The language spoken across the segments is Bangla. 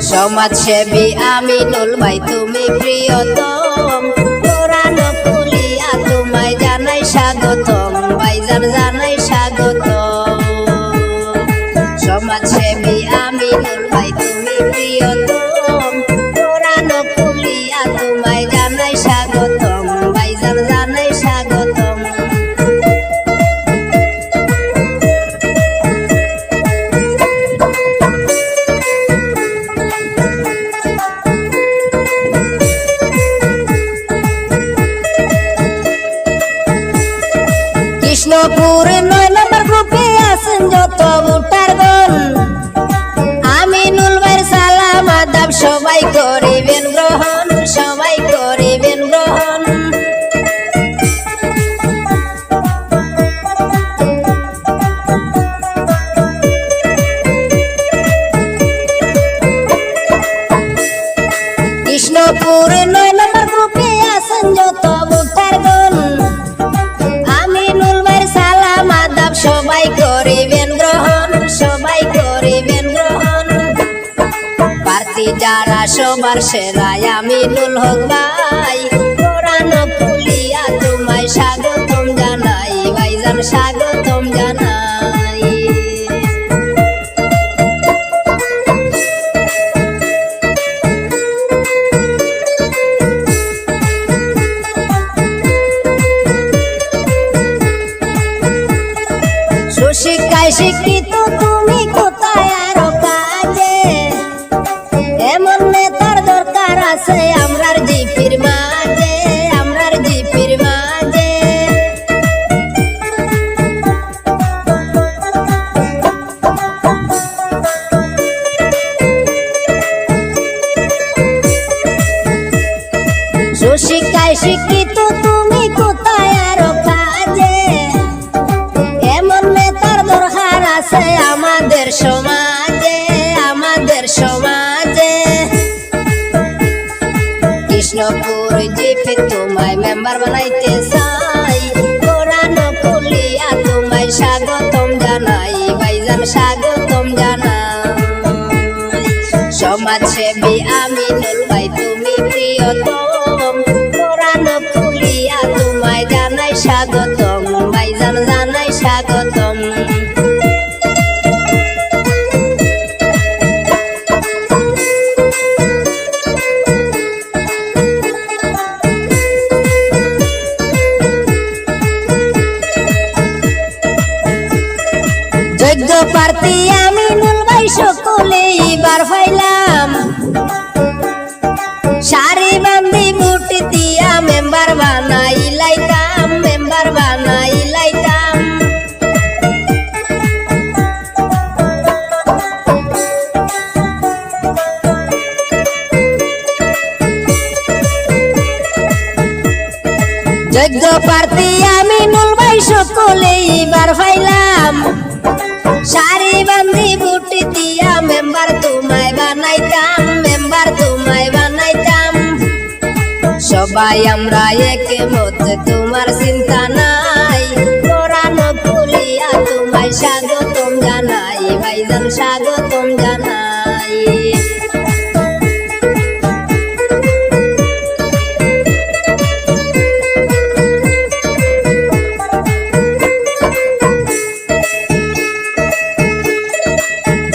সমাজসেবী আমিনুল ভাই তুমি প্রিয়তম, কোরআন খুলিয়া তোমায় জানাই স্বাগতম, ভাইজান জানাই স্বাগতম। সমাজসেবী আমিনুল ভাই তুমি প্রিয়তম, কোরআন খুলিয়া তোমায় জানাই স্বাগতম, ভাইজান জানাই স্বাগতম। কৃষ্ণপুর 9 নম্বর গ্রুপে আছেন যত ভোটারগণ, আমিনুল ভাইয়ের সালাম আদাব সবাই করিবেন গ্রহণ, সবাই করিবেন গ্রহণ। কৃষ্ণপুর 9 নম্বর গ্রুপে আছেন যত ভোটারগণ, সবাই করিবেন গ্রহণ, সবাই করিবেন গ্রহণ। প্রার্থী যারা সবার সেরা আমিনুল হক ভাই, কোরআন খুলিয়া তোমায় স্বাগতম জানাই, ভাইজান স্বাগতম জানাই। সুশিক্ষায় শিক্ষিত তুমি কোথায় আরো কাজে, এমন নেতার দরকার আছে আমরার জিপির মাঝে, আমরার জিপির মাঝে। সুশিক্ষায় শিক্ষিত তুমি কোথায় আরো কাজে, আছে আমাদের সমাজে, আমাদের সমাজে। কৃষ্ণপুর জিপি তোমায় মেম্বার বানাইতে চাই, কোরআন খুলিয়া তোমায় স্বাগতম জানাই, ভাইজান স্বাগতম জানাই। সমাজসেবী আমিনুল ভাই তুমি প্রিয়তম, কোরআন খুলিয়া তোমায় জানাই স্বাগতম, ভাইজান জানাই স্বাগতম। যোগ্য প্রার্থী আমিনুল ভাই সকলেই বার পাইলাম, সারি বান্ধি ভোট দিয়া মেম্বার বানাই লাইতাম, মেম্বার বানাই লাইতাম। যোগ্য প্রার্থী আমিনুল ভাই সকলেই বার পাইলাম, সারি বান্ধি ভোট দিয়া মেম্বার তোমায় বানাইতাম, মেম্বার তোমায় বানাইতাম। সবাই আমরা একমত তোমার চিন্তা নাই, কোরআন খুলিয়া তোমায় স্বাগতম জানাই, ভাইজান স্বাগতম জানাই।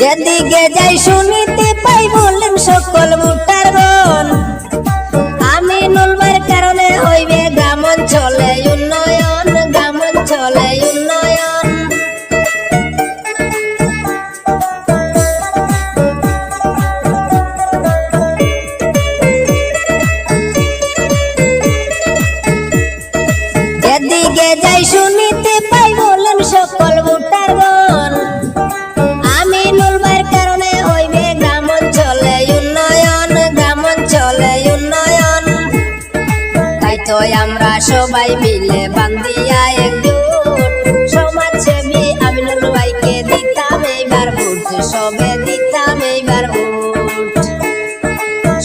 যেদিকে যাই শুনিতে পাই বলেন সকল ভোটারগণ, আমিনুল ভাইয়ের কারণে হইবে গ্রাম অঞ্চলে উন্নয়ন, গ্রাম অঞ্চলে উন্নয়ন। যেদিকে যাই শুনিতে পাই বলেন সকল ভোটারগণ, আমিনুল ভাইয়ের কারণে হইবে গ্রাম অঞ্চলে উন্নয়ন, গ্রাম অঞ্চলে উন্নয়ন। তাই তো আমরা সবাই মিলে বান্ধিয়া একজোট, সমাজসেবী আমিনুল ভাইকে দিতাম এইবার ভোট, সবে দিতাম এইবার ভোট।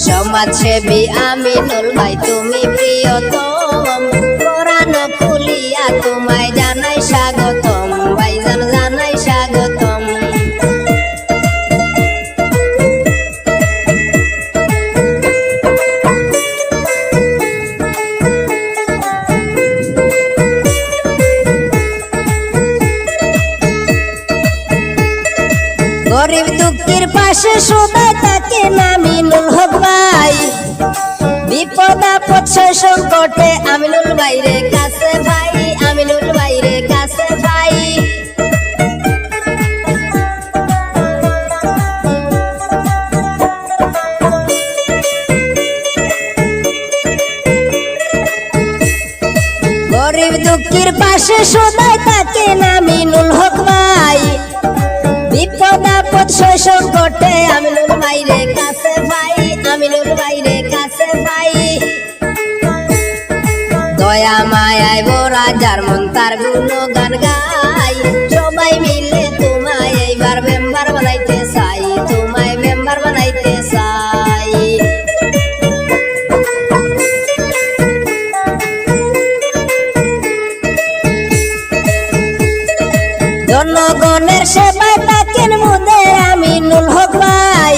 সমাজসেবী আমিনুল ভাই তুমি প্রিয়তম, কোরআন খুলিয়া তোমায় জানাই স্বাগতম, ভাইজান জানাই স্বাগতম। গরিব দুঃখীর পাশে সদাই থাকে আমিনুল হক ভাই বিপদ আপদ সংকটে আমিনুল ভাইরে কাছে ভাই আমিনুল ভাইরে কাছে ভাই গরিব দুঃখীর পাশে সদাই থাকে আমিনুল হক ভাই বিপদ আপদ সংকটে আমিনুল ভাইরে কাছে ভাই আমিনুল ভাইরে কাছে ভাই দয়া মায়ায় ভরা যার মন তার গুণগান গাই সবাই মিলে তোমায় এইবার মেম্বার বানাইতে চাই তোমায় মেম্বার বানাইতে চাই জনগণের সেবায় থাকেন মুদের আমিনুল হক ভাই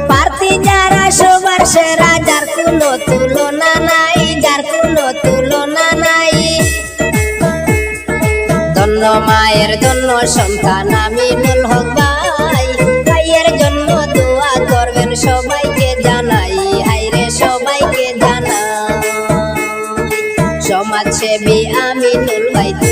প্রার্থী যারা সবার সেরা যার কোনো তুলনা নাই যার কোনো তুলনা নাই ধন্য মায়ের জন্য সন্তান আমিনুল হক ভাই ভাইয়ের জন্য দোয়া করবেন সবাইকে জানাই হাইরে সবাইকে জানাই সমাজসেবী আমিনুল ভাই।